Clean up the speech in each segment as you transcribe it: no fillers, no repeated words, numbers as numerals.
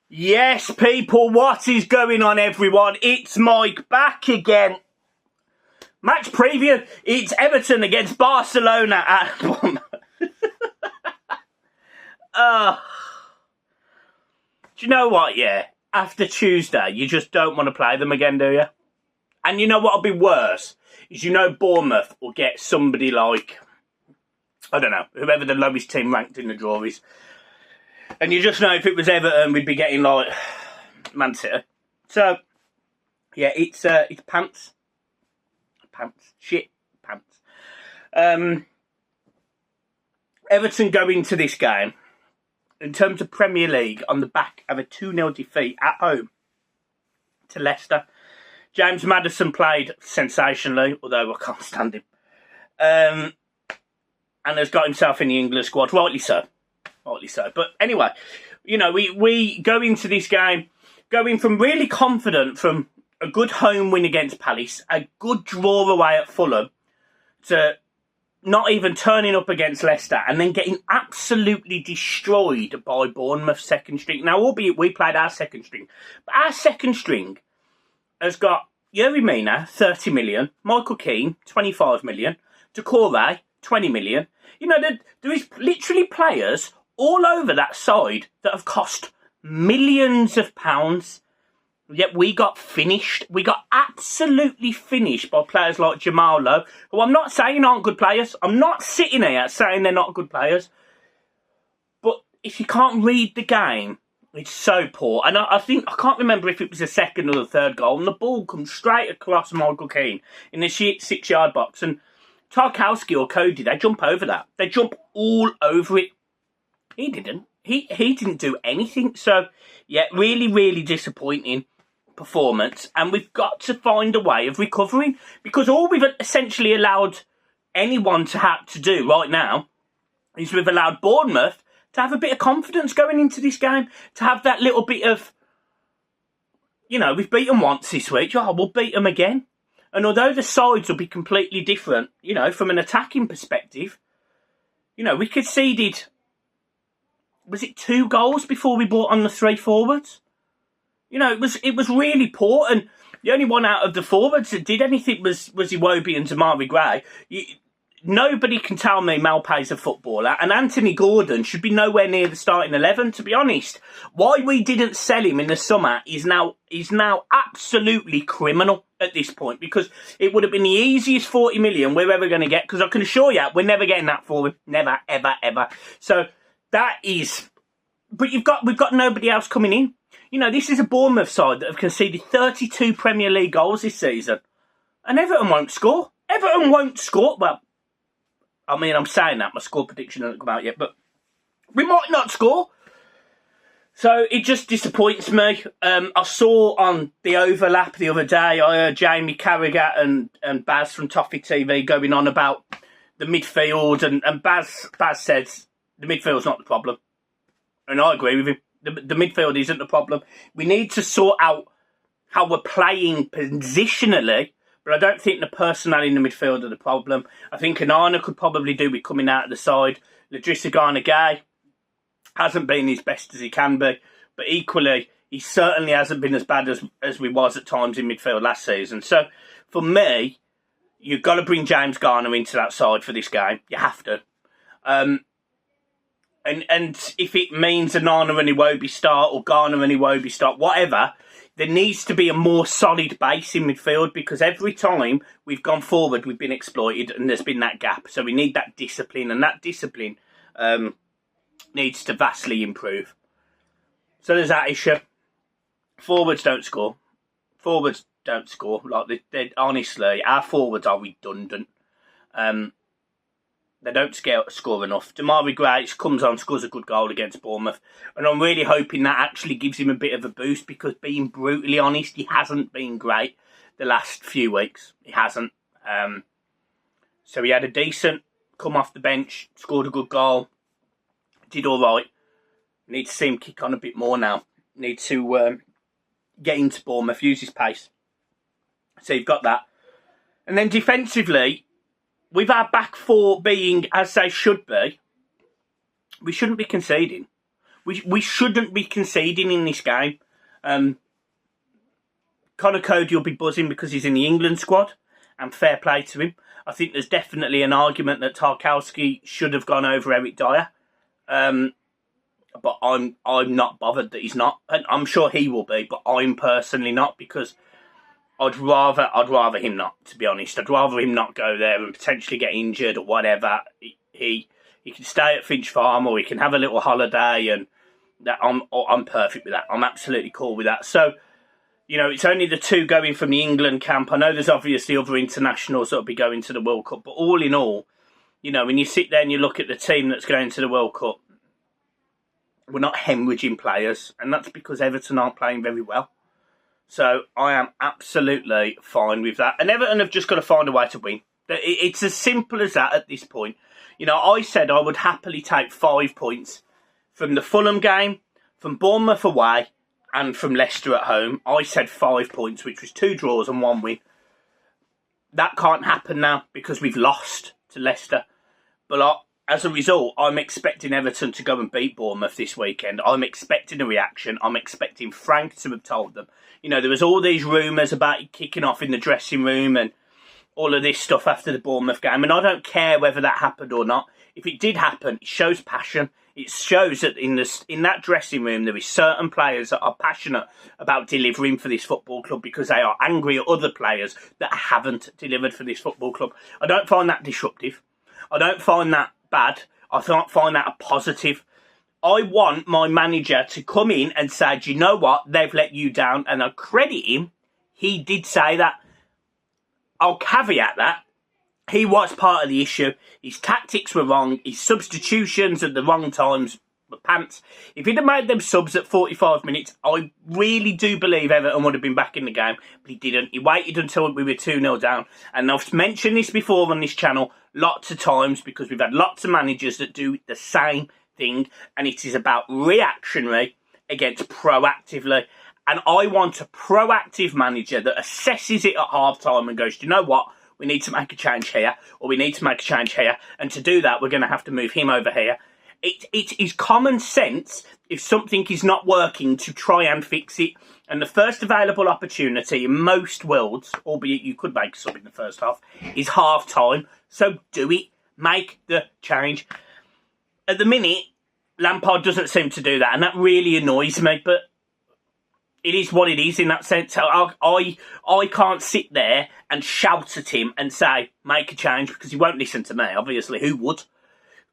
Yes, people, what is going on, everyone? It's Mike back again. Match preview. It's Everton against Barcelona at Bournemouth. Do you know what, yeah? After Tuesday, you just don't want to play them again, do you? And you know what'll be worse? Is Bournemouth will get somebody like, I don't know, whoever the lowest team ranked in the draw is. And you just know if it was Everton, we'd be getting like Man City. So, yeah, it's pants. Shit pants. Everton go into this game, in terms of Premier League, on the back of a 2-0 defeat at home to Leicester. James Maddison played sensationally, although I can't stand him. And has got himself in the England squad, rightly so. But anyway, we go into this game going from really confident from a good home win against Palace, a good draw away at Fulham, to not even turning up against Leicester and then getting absolutely destroyed by Bournemouth's second string. Now, albeit we played our second string, but our second string has got Yerry Mina, 30 million, Michael Keane, 25 million, Decore, 20 million. There is literally players all over that side that have cost millions of pounds, yet we got finished. We got absolutely finished by players like Jamal Lowe, who I'm not saying aren't good players. I'm not sitting here saying they're not good players. But if you can't read the game, it's so poor. And I can't remember if it was the second or the third goal, and the ball comes straight across Michael Keane in the 6-yard box. And Tarkowski or Cody, they jump over that. They jump all over it. He didn't. He didn't do anything. So, yeah, really, really disappointing performance. And we've got to find a way of recovering, because all we've essentially allowed anyone to have to do right now is we've allowed Bournemouth to have a bit of confidence going into this game, to have that little bit of, we've beaten once this week. Oh, we'll beat them again. And although the sides will be completely different, from an attacking perspective, we conceded, was it 2 goals before we brought on the 3 forwards? It was really poor, and the only one out of the forwards that did anything was Iwobi and Damari Gray. Nobody can tell me Malpay's a footballer, and Anthony Gordon should be nowhere near the starting 11, to be honest. Why we didn't sell him in the summer is now absolutely criminal at this point, because it would have been the easiest 40 million we're ever going to get, because I can assure you, we're never getting that for him. Never, ever, ever. So that is... But we've got nobody else coming in. This is a Bournemouth side that have conceded 32 Premier League goals this season. And Everton won't score. Everton won't score. Well, I mean, I'm saying that. My score prediction hasn't come out yet. But we might not score. So it just disappoints me. I saw on the overlap the other day, I heard Jamie Carragher and Baz from Toffee TV going on about the midfield. And Baz says the midfield's not the problem. And I agree with him. The midfield isn't the problem. We need to sort out how we're playing positionally, but I don't think the personnel in the midfield are the problem. I think Onana could probably do with coming out of the side. Ladrissa Gay hasn't been as best as he can be, but equally, he certainly hasn't been as bad as we was at times in midfield last season. So, for me, you've got to bring James Garner into that side for this game. You have to. And if it means Onana and Iwobi start, or Garner and Iwobi start, whatever, there needs to be a more solid base in midfield, because every time we've gone forward, we've been exploited and there's been that gap. So we need that discipline, and that discipline needs to vastly improve. So there's that issue. Forwards don't score. Like, honestly, our forwards are redundant. They don't score enough. Damari Gray comes on, scores a good goal against Bournemouth. And I'm really hoping that actually gives him a bit of a boost, because being brutally honest, he hasn't been great the last few weeks. He hasn't. So he had a decent come off the bench, scored a good goal, did all right. Need to see him kick on a bit more now. Need to get into Bournemouth, use his pace. So you've got that. And then defensively, with our back four being as they should be, we shouldn't be conceding. We shouldn't be conceding in this game. Conor Cody will be buzzing because he's in the England squad, and fair play to him. I think there's definitely an argument that Tarkowski should have gone over Eric Dyer. But I'm not bothered that he's not. And I'm sure he will be, but I'm personally not, because I'd rather him not, to be honest. I'd rather him not go there and potentially get injured or whatever. He can stay at Finch Farm, or he can have a little holiday, and that I'm perfect with that. I'm absolutely cool with that. So, you know, it's only the two going from the England camp. I know there's obviously other internationals that'll be going to the World Cup, but all in all, you know, when you sit there and you look at the team that's going to the World Cup, we're not hemorrhaging players, and that's because Everton aren't playing very well. So I am absolutely fine with that. And Everton have just got to find a way to win. It's as simple as that at this point. You know, I said I would happily take 5 points from the Fulham game, from Bournemouth away, and from Leicester at home. I said 5 points, which was 2 draws and 1 win. That can't happen now because we've lost to Leicester. But as a result, I'm expecting Everton to go and beat Bournemouth this weekend. I'm expecting a reaction. I'm expecting Frank to have told them. You know, there was all these rumours about it kicking off in the dressing room and all of this stuff after the Bournemouth game. And I don't care whether that happened or not. If it did happen, it shows passion. It shows that in that dressing room, there is certain players that are passionate about delivering for this football club because they are angry at other players that haven't delivered for this football club. I don't find that disruptive. I don't find that bad. I don't find that a positive. I want my manager to come in and say, do you know what? They've let you down. And I credit him. He did say that. I'll caveat that. He was part of the issue. His tactics were wrong. His substitutions at the wrong times were pants. If he'd have made them subs at 45 minutes, I really do believe Everton would have been back in the game. But he didn't. He waited until we were 2-0 down. And I've mentioned this before on this channel lots of times because we've had lots of managers that do the same thing. And it is about reactionary against proactively. And I want a proactive manager that assesses it at half-time and goes, do you know what? We need to make a change here, or we need to make a change here. And to do that, we're going to have to move him over here. It is common sense if something is not working to try and fix it. And the first available opportunity in most worlds, albeit you could make a sub in the first half, is half-time. So do it. Make the change. At the minute, Lampard doesn't seem to do that, and that really annoys me. But it is what it is in that sense. I can't sit there and shout at him and say, make a change, because he won't listen to me. Obviously, who would?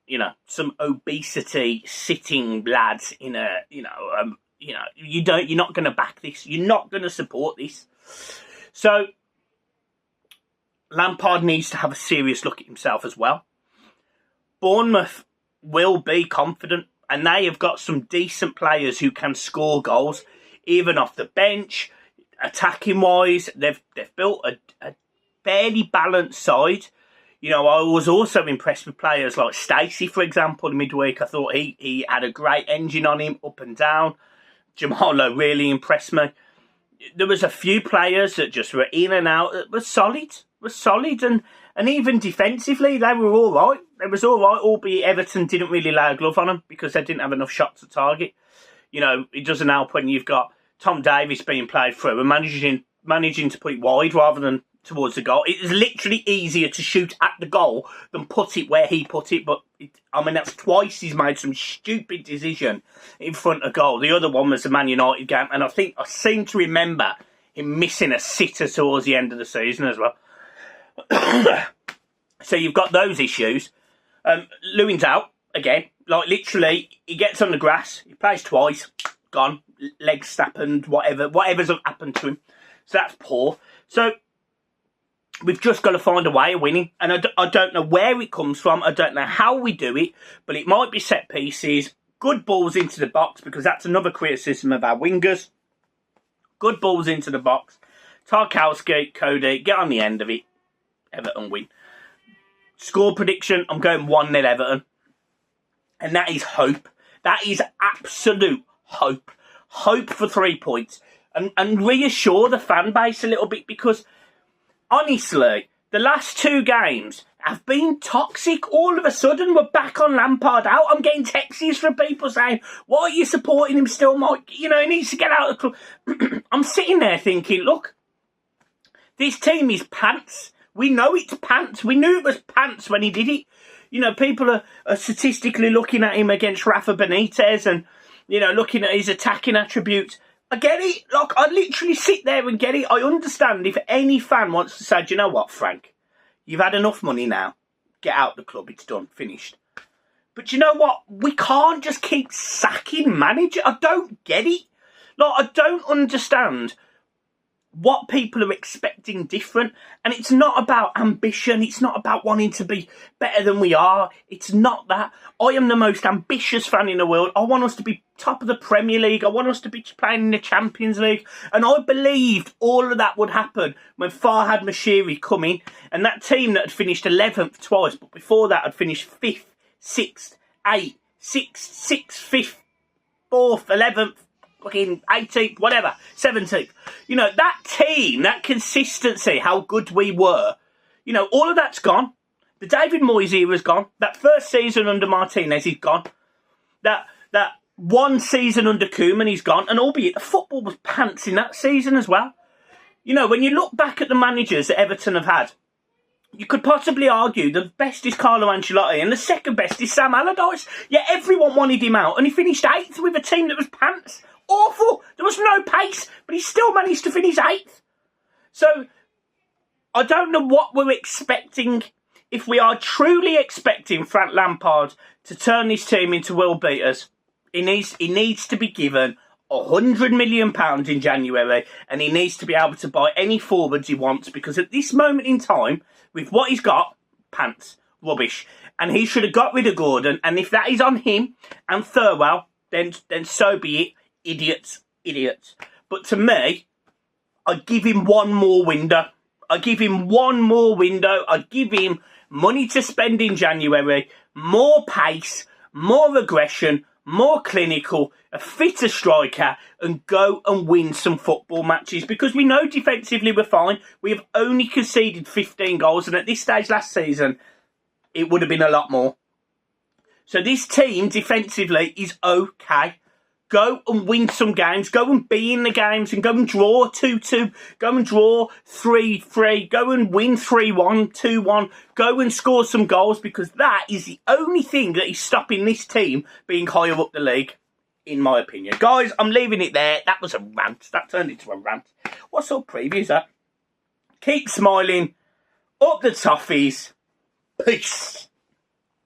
You know, some obesity sitting lads in a, you're not going to back this. You're not going to support this. So Lampard needs to have a serious look at himself as well. Bournemouth will be confident, and they have got some decent players who can score goals, even off the bench. Attacking wise, they've built a fairly balanced side. You know, I was also impressed with players like Stacey, for example, in midweek. I thought he had a great engine on him, up and down. Jamal Lowe really impressed me. There was a few players that just were in and out that were solid, and even defensively, they were all right. It was all right, albeit Everton didn't really lay a glove on them because they didn't have enough shots to target. You know, it doesn't help when you've got Tom Davies being played through and managing to put it wide rather than towards the goal. It is literally easier to shoot at the goal than put it where he put it. But, that's twice he's made some stupid decision in front of goal. The other one was the Man United game, and I seem to remember him missing a sitter towards the end of the season as well. So you've got those issues. Lewin's out again. Like, literally, he gets on the grass, he plays twice, gone, legs snapped, whatever's happened to him. So that's poor. So we've just got to find a way of winning. And I don't know where it comes from. I don't know how we do it. But it might be set pieces, good balls into the box, because that's another criticism of our wingers. Good balls into the box. Tarkowski, Cody, get on the end of it. Everton win. Score prediction, I'm going 1-0 Everton. And that is hope. That is absolute hope. Hope for 3 points. And reassure the fan base a little bit, because honestly, the last 2 games have been toxic. All of a sudden, we're back on Lampard out. I'm getting texts from people saying, why are you supporting him still, Mike? You know, he needs to get out of the club. I'm sitting there thinking, look, this team is pants. We know it's pants. We knew it was pants when he did it. You know, people are statistically looking at him against Rafa Benitez and, you know, looking at his attacking attributes. I get it. Look, I literally sit there and get it. I understand if any fan wants to say, do you know what, Frank? You've had enough money now. Get out the club. It's done. Finished. But you know what? We can't just keep sacking managers. I don't get it. Like, I don't understand what people are expecting different. And it's not about ambition. It's not about wanting to be better than we are. It's not that. I am the most ambitious fan in the world. I want us to be top of the Premier League. I want us to be playing in the Champions League. And I believed all of that would happen when Farhad Moshiri come in. And that team that had finished 11th twice, but before that had finished 5th, 6th, 8th, 6th, 6th, 5th, 4th, 11th, fucking 18th, whatever, 17th. You know, that team, that consistency, how good we were, you know, all of that's gone. The David Moyes era's gone. That first season under Martinez is gone. That one season under Koeman is gone. And albeit the football was pants in that season as well. You know, when you look back at the managers that Everton have had, you could possibly argue the best is Carlo Ancelotti and the second best is Sam Allardyce. Yet everyone wanted him out and he finished 8th with a team that was pants. Awful. There was no pace, but he still managed to finish 8th. So, I don't know what we're expecting. If we are truly expecting Frank Lampard to turn this team into world beaters, he needs to be given £100 million in January, and he needs to be able to buy any forwards he wants, because at this moment in time, with what he's got, pants, rubbish. And he should have got rid of Gordon, and if that is on him and Thirlwell, then so be it. Idiots. But to me, I give him one more window. I give him money to spend in January, more pace, more aggression, more clinical, a fitter striker, and go and win some football matches. Because we know defensively we're fine. We have only conceded 15 goals, and at this stage last season, it would have been a lot more. So this team defensively is okay. Go and win some games. Go and be in the games and go and draw 2-2. Go and draw 3-3. Go and win 3-1, 2-1. Go and score some goals, because that is the only thing that is stopping this team being higher up the league, in my opinion. Guys, I'm leaving it there. That was a rant. That turned into a rant. What sort of preview is that? Keep smiling. Up the toffees. Peace.